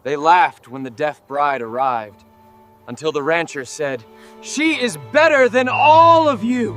They laughed when the deaf bride arrived, until the rancher said, "She is better than all of you!"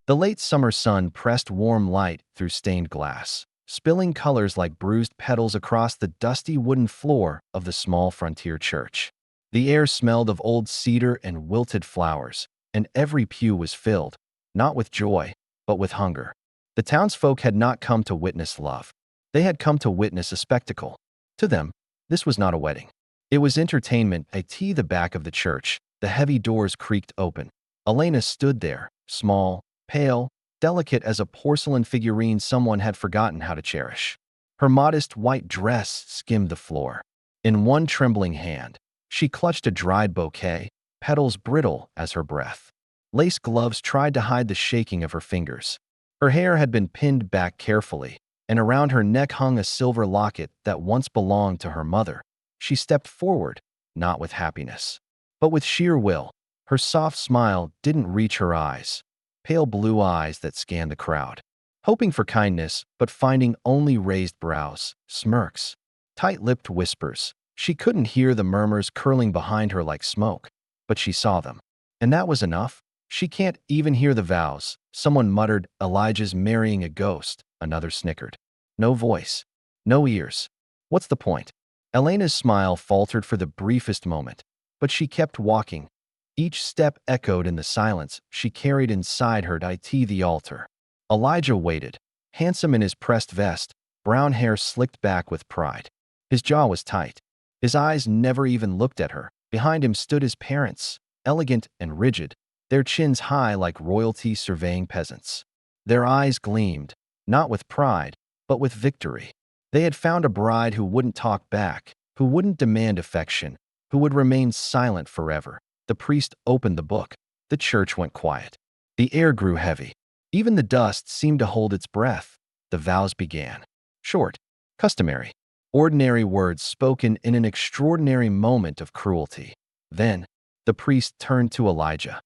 The late summer sun pressed warm light through stained glass, spilling colors like bruised petals across the dusty wooden floor of the small frontier church. The air smelled of old cedar and wilted flowers, and every pew was filled, not with joy, but with hunger. The townsfolk had not come to witness love. They had come to witness a spectacle. To them, this was not a wedding. It was entertainment. At the back of the church, the heavy doors creaked open. Elena stood there, small, pale, delicate as a porcelain figurine someone had forgotten how to cherish. Her modest white dress skimmed the floor. In one trembling hand, she clutched a dried bouquet, petals brittle as her breath. Lace gloves tried to hide the shaking of her fingers. Her hair had been pinned back carefully, and around her neck hung a silver locket that once belonged to her mother. She stepped forward, not with happiness, but with sheer will. Her soft smile didn't reach her eyes, pale blue eyes that scanned the crowd, hoping for kindness but finding only raised brows, smirks, tight-lipped whispers. She couldn't hear the murmurs curling behind her like smoke, but she saw them. And that was enough. She can't even hear the vows. Someone muttered, "Elijah's marrying a ghost." Another snickered. No voice. No ears. What's the point? Elena's smile faltered for the briefest moment, but she kept walking. Each step echoed in the silence she carried inside her to the altar. Elijah waited, handsome in his pressed vest, brown hair slicked back with pride. His jaw was tight. His eyes never even looked at her. Behind him stood his parents, elegant and rigid, their chins high like royalty surveying peasants. Their eyes gleamed, not with pride, but with victory. They had found a bride who wouldn't talk back, who wouldn't demand affection, who would remain silent forever. The priest opened the book. The church went quiet. The air grew heavy. Even the dust seemed to hold its breath. The vows began. Short, customary, ordinary words spoken in an extraordinary moment of cruelty. Then, the priest turned to Elijah.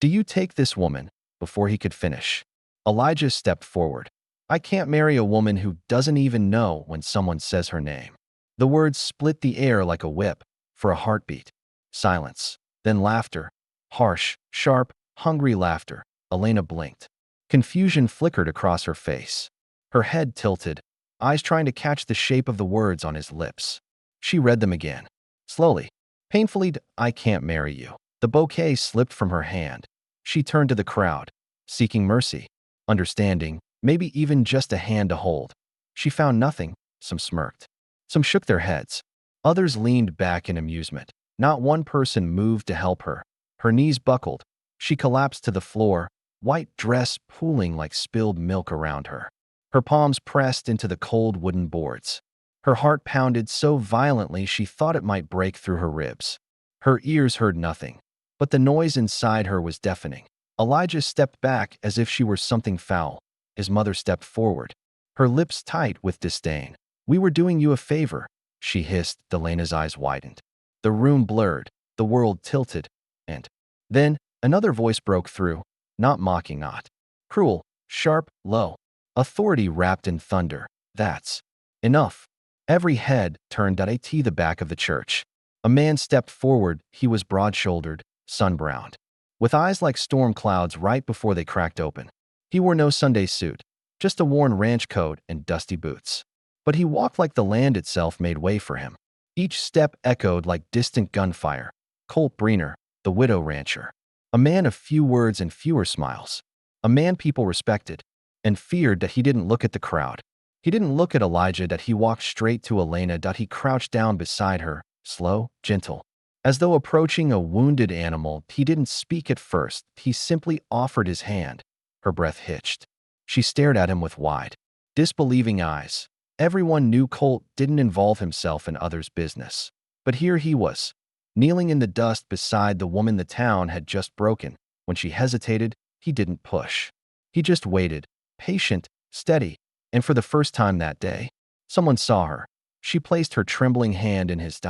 "Do you take this woman?" Before he could finish, Elijah stepped forward. "I can't marry a woman who doesn't even know when someone says her name." The words split the air like a whip. For a heartbeat. Silence. Then laughter. Harsh, sharp, hungry laughter. Elena blinked. Confusion flickered across her face. Her head tilted, eyes trying to catch the shape of the words on his lips. She read them again. Slowly, painfully, "I can't marry you." The bouquet slipped from her hand. She turned to the crowd, seeking mercy, understanding, maybe even just a hand to hold. She found nothing. Some smirked. Some shook their heads. Others leaned back in amusement. Not one person moved to help her. Her knees buckled. She collapsed to the floor, white dress pooling like spilled milk around her. Her palms pressed into the cold wooden boards. Her heart pounded so violently she thought it might break through her ribs. Her ears heard nothing, but the noise inside her was deafening. Elijah stepped back as if she were something foul. His mother stepped forward, her lips tight with disdain. "We were doing you a favor," she hissed. Elena's eyes widened. The room blurred, the world tilted, and then another voice broke through, not mocking, not cruel, sharp, low. Authority wrapped in thunder. "That's enough." Every head turned at the back of the church. A man stepped forward. He was broad-shouldered, sun-browned, with eyes like storm clouds right before they cracked open. He wore no Sunday suit, just a worn ranch coat and dusty boots. But he walked like the land itself made way for him. Each step echoed like distant gunfire. Colt Breener, the widow rancher. A man of few words and fewer smiles. A man people respected and feared. That he didn't look at the crowd. He didn't look at Elijah. That he walked straight to Elena. That he crouched down beside her, slow, gentle, as though approaching a wounded animal. He didn't speak at first. He simply offered his hand. Her breath hitched. She stared at him with wide, disbelieving eyes. Everyone knew Colt didn't involve himself in others' business. But here he was, kneeling in the dust beside the woman the town had just broken. When she hesitated, he didn't push. He just waited, patient, steady, and for the first time that day, someone saw her. She placed her trembling hand in his.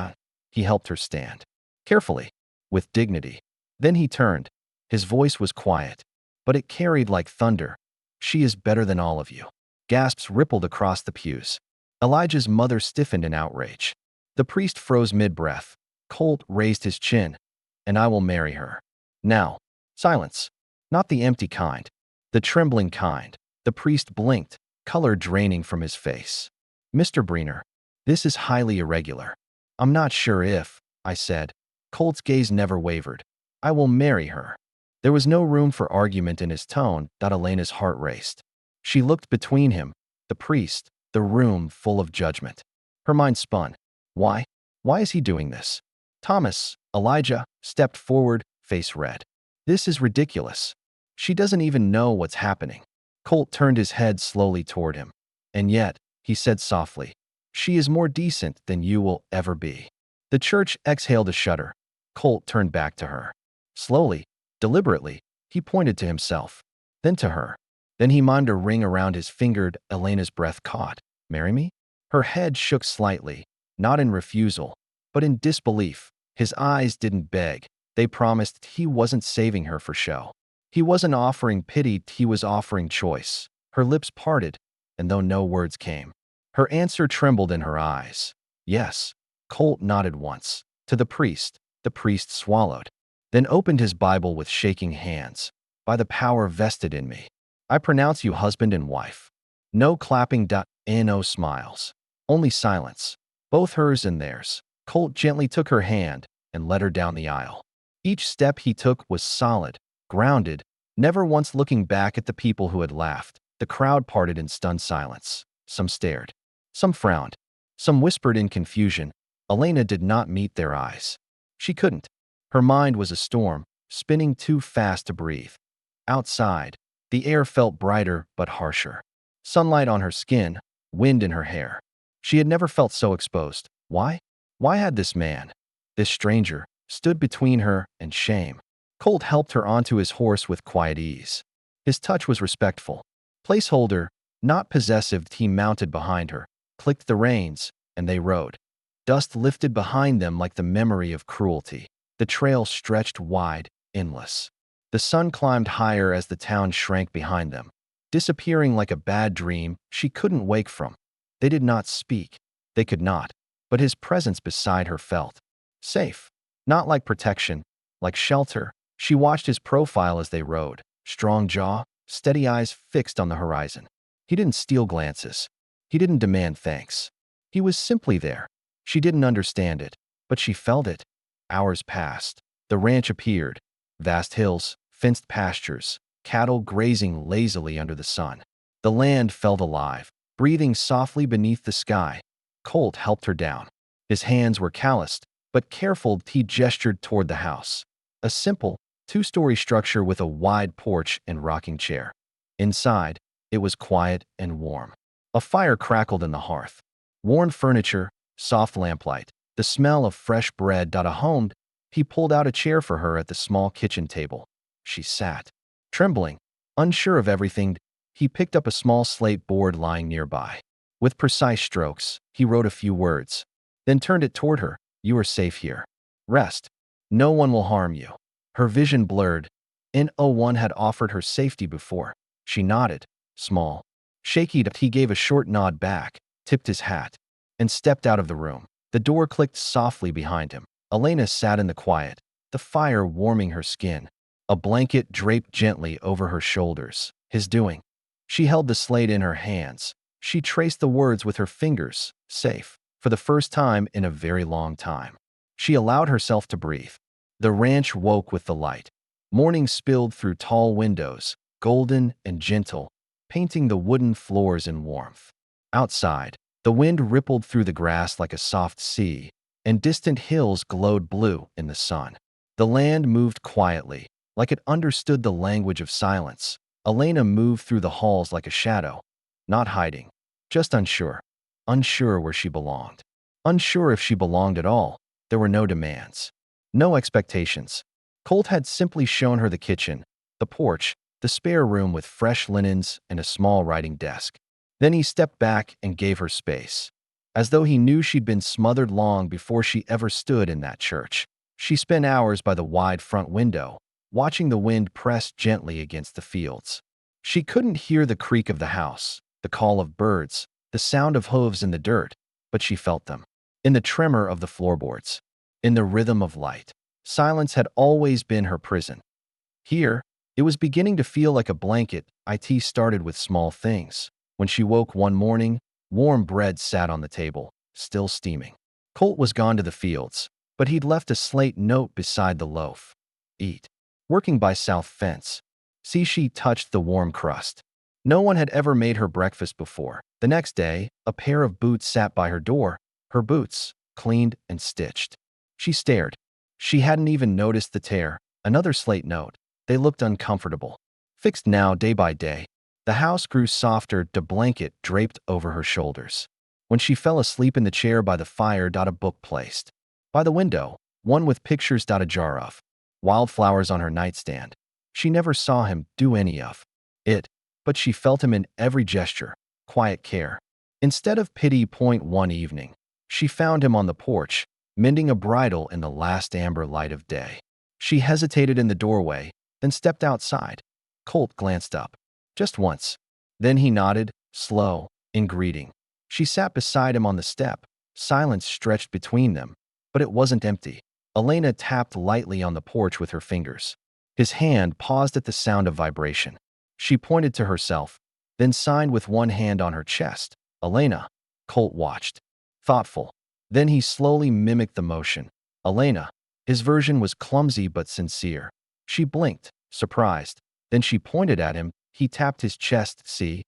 He helped her stand. Carefully, with dignity. Then he turned. His voice was quiet, but it carried like thunder. "She is better than all of you." Gasps rippled across the pews. Elijah's mother stiffened in outrage. The priest froze mid-breath. Colt raised his chin. "And I will marry her." Now, silence. Not the empty kind. The trembling kind. The priest blinked, color draining from his face. "Mr. Breener, this is highly irregular." "I'm not sure if," I said. Colt's gaze never wavered. "I will marry her." There was no room for argument in his tone. Elena's heart raced. She looked between him, the priest, the room full of judgment. Her mind spun. Why? Why is he doing this? Thomas, Elijah, stepped forward, face red. This is ridiculous. She doesn't even know what's happening. Colt turned his head slowly toward him. "And yet," he said softly, "she is more decent than you will ever be." The church exhaled a shudder. Colt turned back to her. Slowly, deliberately, he pointed to himself, then to her. Then he mimed a ring around his finger. Elena's breath caught. "Marry me?" Her head shook slightly, not in refusal, but in disbelief. His eyes didn't beg. They promised. He wasn't saving her for show. He wasn't offering pity, he was offering choice. Her lips parted, and though no words came, her answer trembled in her eyes. "Yes." Colt nodded once. To the priest. The priest swallowed, then opened his Bible with shaking hands. "By the power vested in me, I pronounce you husband and wife." No clapping. No smiles. Only silence. Both hers and theirs. Colt gently took her hand and led her down the aisle. Each step he took was solid, grounded, never once looking back at the people who had laughed. The crowd parted in stunned silence. Some stared. Some frowned. Some whispered in confusion. Elena did not meet their eyes. She couldn't. Her mind was a storm, spinning too fast to breathe. Outside, the air felt brighter but harsher. Sunlight on her skin, wind in her hair. She had never felt so exposed. Why? Why had this man, this stranger, stood between her and shame? Colt helped her onto his horse with quiet ease. His touch was respectful. Placeholder, not possessive. He mounted behind her, clicked the reins, and they rode. Dust lifted behind them like the memory of cruelty. The trail stretched wide, endless. The sun climbed higher as the town shrank behind them, disappearing like a bad dream she couldn't wake from. They did not speak. They could not. But his presence beside her felt safe. Not like protection, like shelter. She watched his profile as they rode. Strong jaw, steady eyes fixed on the horizon. He didn't steal glances. He didn't demand thanks. He was simply there. She didn't understand it, but she felt it. Hours passed. The ranch appeared. Vast hills, fenced pastures, cattle grazing lazily under the sun. The land felt alive, breathing softly beneath the sky. Colt helped her down. His hands were calloused, but careful. He gestured toward the house. A simple, two-story structure with a wide porch and rocking chair. Inside, it was quiet and warm. A fire crackled in the hearth. Worn furniture, soft lamplight, the smell of fresh bread. A home. He pulled out a chair for her at the small kitchen table. She sat, trembling, unsure of everything. He picked up a small slate board lying nearby. With precise strokes, he wrote a few words, then turned it toward her. "You are safe here. Rest. No one will harm you." Her vision blurred. No one had offered her safety before. She nodded, small, shaky. He gave a short nod back, tipped his hat, and stepped out of the room. The door clicked softly behind him. Elena sat in the quiet, the fire warming her skin. A blanket draped gently over her shoulders. His doing. She held the slate in her hands. She traced the words with her fingers. Safe. For the first time in a very long time. She allowed herself to breathe. The ranch woke with the light. Morning spilled through tall windows, golden and gentle, painting the wooden floors in warmth. Outside, the wind rippled through the grass like a soft sea, and distant hills glowed blue in the sun. The land moved quietly, like it understood the language of silence. Elena moved through the halls like a shadow, not hiding, just unsure. Unsure where she belonged. Unsure if she belonged at all. There were no demands. No expectations. Colt had simply shown her the kitchen, the porch, the spare room with fresh linens and a small writing desk. Then he stepped back and gave her space, as though he knew she'd been smothered long before she ever stood in that church. She spent hours by the wide front window, watching the wind press gently against the fields. She couldn't hear the creak of the house, the call of birds, the sound of hooves in the dirt, but she felt them. in the tremor of the floorboards, in the rhythm of light. Silence had always been her prison. Here, it was beginning to feel like a blanket. It started with small things. When she woke one morning, warm bread sat on the table, still steaming. Colt was gone to the fields, but he'd left a slate note beside the loaf. Eat. Working by South Fence. See, she touched the warm crust. No one had ever made her breakfast before. The next day, a pair of boots sat by her door, her boots, cleaned and stitched. She stared. She hadn't even noticed the tear. Another slate note. They looked uncomfortable. Fixed now day by day. The house grew softer, the blanket draped over her shoulders. When she fell asleep in the chair by the fire, a book placed by the window, one with pictures, a jar of wildflowers on her nightstand. She never saw him do any of it, but she felt him in every gesture, quiet care. Instead of pity. One evening, she found him on the porch, mending a bridle in the last amber light of day. She hesitated in the doorway, then stepped outside. Colt glanced up. Just once. Then he nodded, slow, in greeting. She sat beside him on the step. Silence stretched between them, but it wasn't empty. Elena tapped lightly on the porch with her fingers. His hand paused at the sound of vibration. She pointed to herself, then signed with one hand on her chest. Elena. Colt watched. Thoughtful. Then he slowly mimicked the motion. Elena. His version was clumsy but sincere. She blinked, surprised. Then she pointed at him. He tapped his chest. C-O-L-T.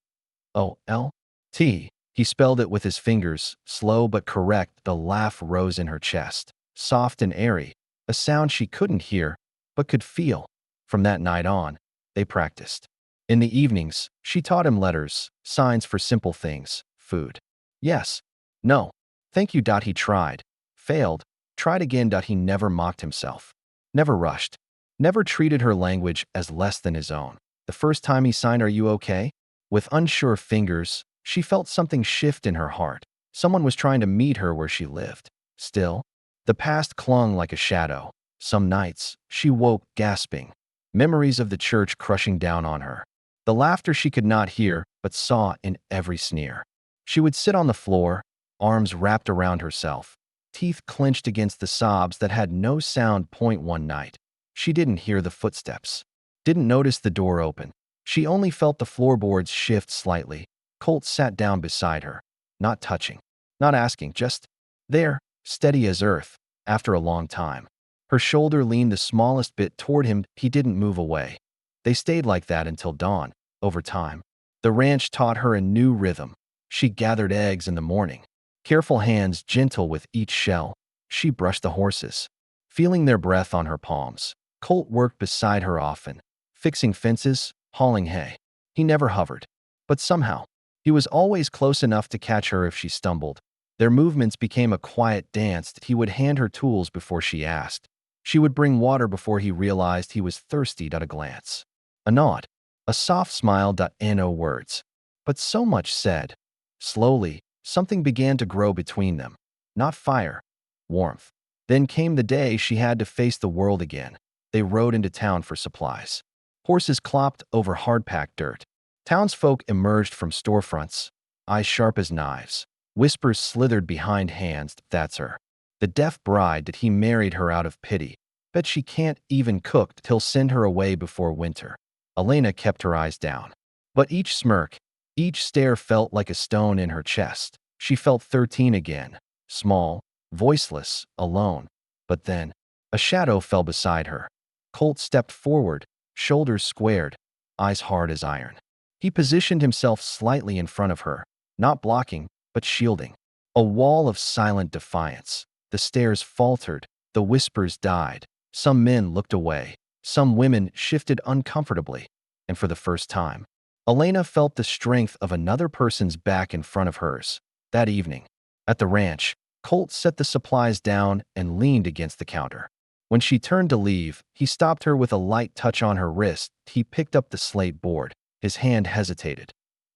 He spelled it with his fingers, slow but correct. The laugh rose in her chest, soft and airy, a sound she couldn't hear, but could feel. From that night on, they practiced. In the evenings, she taught him letters, signs for simple things, food. Yes. No. Thank you. He tried. Failed. Tried again. He never mocked himself. Never rushed. Never treated her language as less than his own. The first time he signed "Are you okay?" with unsure fingers, she felt something shift in her heart. Someone was trying to meet her where she lived. Still, the past clung like a shadow. Some nights, she woke gasping, memories of the church crushing down on her. The laughter she could not hear, but saw in every sneer. She would sit on the floor, arms wrapped around herself, teeth clenched against the sobs that had no sound. One night, she didn't hear the footsteps, didn't notice the door open. She only felt the floorboards shift slightly. Colt sat down beside her, not touching, not asking, just there, steady as earth. After a long time, her shoulder leaned the smallest bit toward him. He didn't move away. They stayed like that until dawn. Over time, the ranch taught her a new rhythm. She gathered eggs in the morning, careful hands gentle with each shell. She brushed the horses, feeling their breath on her palms. Colt worked beside her often, fixing fences, hauling hay. He never hovered, but somehow, he was always close enough to catch her if she stumbled. Their movements became a quiet dance. He would hand her tools before she asked. She would bring water before he realized he was thirsty. A glance, a nod, a soft smile. No words, but so much said. Slowly, something began to grow between them. Not fire, warmth. Then came the day she had to face the world again. They rode into town for supplies. Horses clopped over hard-packed dirt. Townsfolk emerged from storefronts, eyes sharp as knives. Whispers slithered behind hands. That's her. The deaf bride that he married her out of pity. Bet she can't even cook. He'll send her away before winter. Elena kept her eyes down. But each smirk, each stare felt like a stone in her chest. She felt 13 again. Small, voiceless, alone. But then, a shadow fell beside her. Colt stepped forward, shoulders squared, eyes hard as iron. He positioned himself slightly in front of her, not blocking, but shielding. A wall of silent defiance. The stares faltered, the whispers died. Some men looked away. Some women shifted uncomfortably. And for the first time, Elena felt the strength of another person's back in front of hers. That evening, at the ranch, Colt set the supplies down and leaned against the counter. When she turned to leave, he stopped her with a light touch on her wrist. He picked up the slate board. His hand hesitated.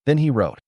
Then he wrote,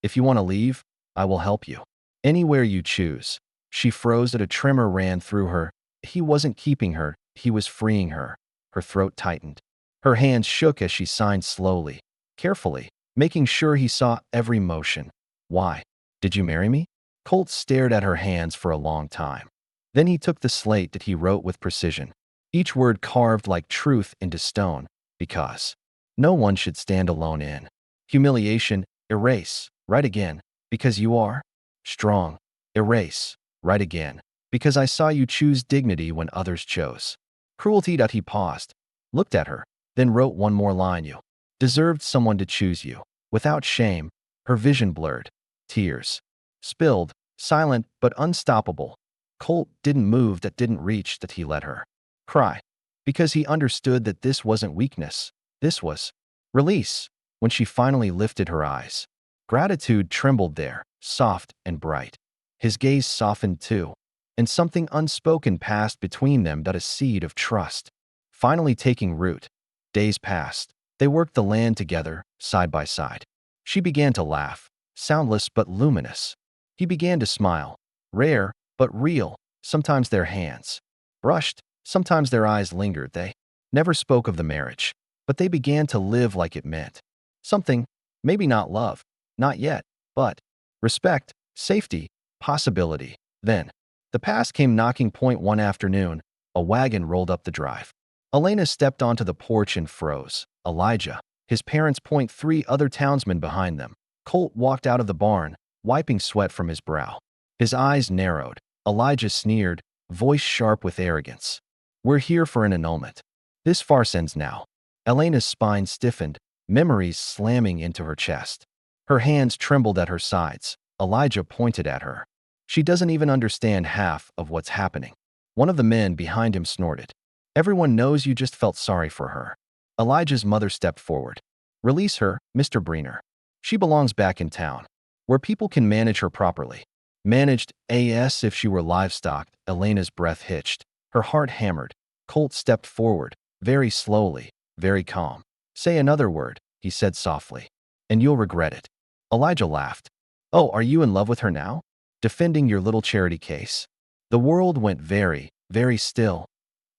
"If you want to leave, I will help you. Anywhere you choose." She froze. A tremor ran through her. He wasn't keeping her, he was freeing her. Her throat tightened. Her hands shook as she signed slowly, carefully, making sure he saw every motion. "Why? Did you marry me?" Colt stared at her hands for a long time. Then he took the slate that he wrote with precision, each word carved like truth into stone, because no one should stand alone in humiliation. Erase, write again, because you are strong. Erase, write again, because I saw you choose dignity when others chose cruelty. He paused, looked at her, then wrote one more line. You deserved someone to choose you. Without shame, her vision blurred. Tears spilled, silent but unstoppable. Colt didn't move, that didn't reach, that he let her cry, because he understood that this wasn't weakness. This was release. When she finally lifted her eyes, gratitude trembled there, soft and bright. His gaze softened too, and something unspoken passed between them, that a seed of trust finally taking root. Days passed. They worked the land together, side by side. She began to laugh, soundless but luminous. He began to smile, rare but real. Sometimes their hands brushed, sometimes their eyes lingered. They never spoke of the marriage, but they began to live like it meant something. Maybe not love, not yet, but respect, safety, possibility. Then the past came knocking. Point one afternoon, a wagon rolled up the drive. Elena stepped onto the porch and froze. Elijah, his parents. Point three other townsmen behind them. Colt walked out of the barn, wiping sweat from his brow. His eyes narrowed. Elijah sneered, voice sharp with arrogance. We're here for an annulment. This farce ends now. Elena's spine stiffened, memories slamming into her chest. Her hands trembled at her sides. Elijah pointed at her. She doesn't even understand half of what's happening. One of the men behind him snorted. Everyone knows you just felt sorry for her. Elijah's mother stepped forward. Release her, Mr. Breener. She belongs back in town, where people can manage her properly. Managed, as if she were livestock. Elena's breath hitched. Her heart hammered. Colt stepped forward, very slowly, very calm. Say another word, he said softly, and you'll regret it. Elijah laughed. Oh, are you in love with her now? Defending your little charity case? The world went very, very still.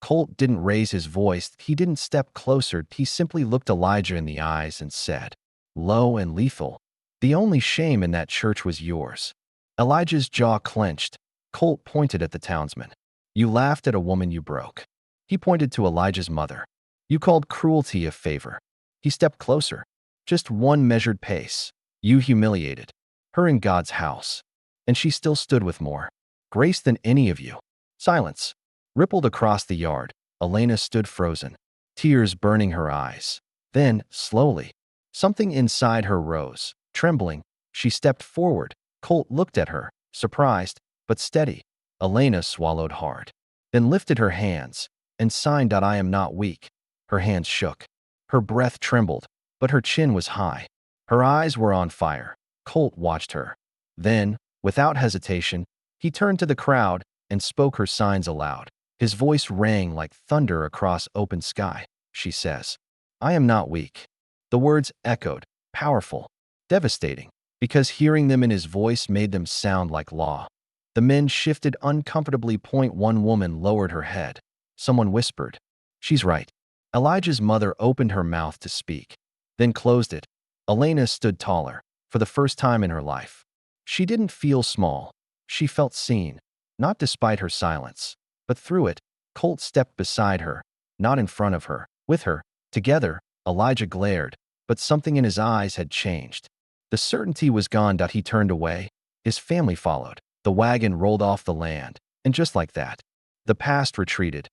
Colt didn't raise his voice. He didn't step closer. He simply looked Elijah in the eyes and said, low and lethal, the only shame in that church was yours. Elijah's jaw clenched. Colt pointed at the townsman. You laughed at a woman you broke. He pointed to Elijah's mother. You called cruelty a favor. He stepped closer. Just one measured pace. You humiliated her in God's house. And she still stood with more grace than any of you. Silence rippled across the yard. Elena stood frozen, tears burning her eyes. Then, slowly, something inside her rose. Trembling, she stepped forward. Colt looked at her, surprised, but steady. Elena swallowed hard, then lifted her hands and signed that I am not weak. Her hands shook. Her breath trembled, but her chin was high. Her eyes were on fire. Colt watched her. Then, without hesitation, he turned to the crowd and spoke her signs aloud. His voice rang like thunder across open sky. She says, I am not weak. The words echoed, powerful, devastating, because hearing them in his voice made them sound like law. The men shifted uncomfortably. Point one woman lowered her head. Someone whispered, she's right. Elijah's mother opened her mouth to speak, then closed it. Elena stood taller, for the first time in her life. She didn't feel small. She felt seen, not despite her silence, but through it. Colt stepped beside her, not in front of her, with her. Together, Elijah glared, but something in his eyes had changed. The certainty was gone. He turned away. His family followed. The wagon rolled off the land, and just like that, the past retreated.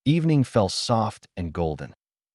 Evening fell soft and golden.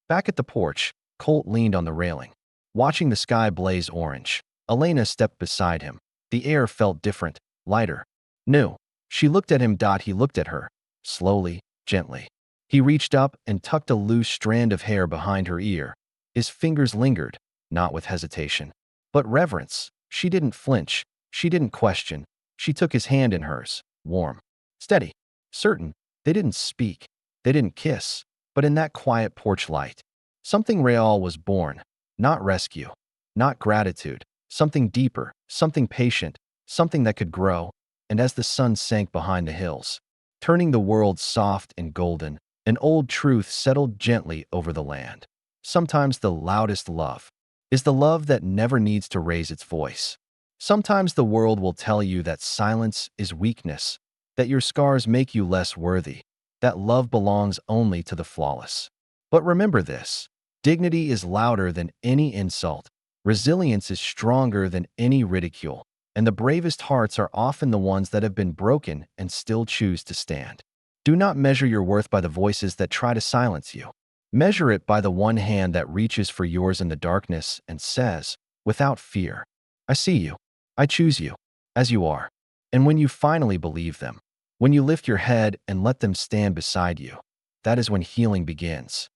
Back at the porch, Colt leaned on the railing, watching the sky blaze orange. Elena stepped beside him. The air felt different, lighter, new. She looked at him. He looked at her, slowly, gently. He reached up and tucked a loose strand of hair behind her ear. His fingers lingered, not with hesitation, but reverence. She didn't flinch. She didn't question. She took his hand in hers, warm, steady, certain. They didn't speak. They didn't kiss. But in that quiet porch light, something real was born. Not rescue, not gratitude. Something deeper, something patient, something that could grow. And as the sun sank behind the hills, turning the world soft and golden, an old truth settled gently over the land. Sometimes the loudest love is the love that never needs to raise its voice. Sometimes the world will tell you that silence is weakness, that your scars make you less worthy, that love belongs only to the flawless. But remember this: dignity is louder than any insult, resilience is stronger than any ridicule, and the bravest hearts are often the ones that have been broken and still choose to stand. Do not measure your worth by the voices that try to silence you. Measure it by the one hand that reaches for yours in the darkness and says, without fear, I see you. I choose you, as you are. And when you finally believe them, when you lift your head and let them stand beside you, that is when healing begins.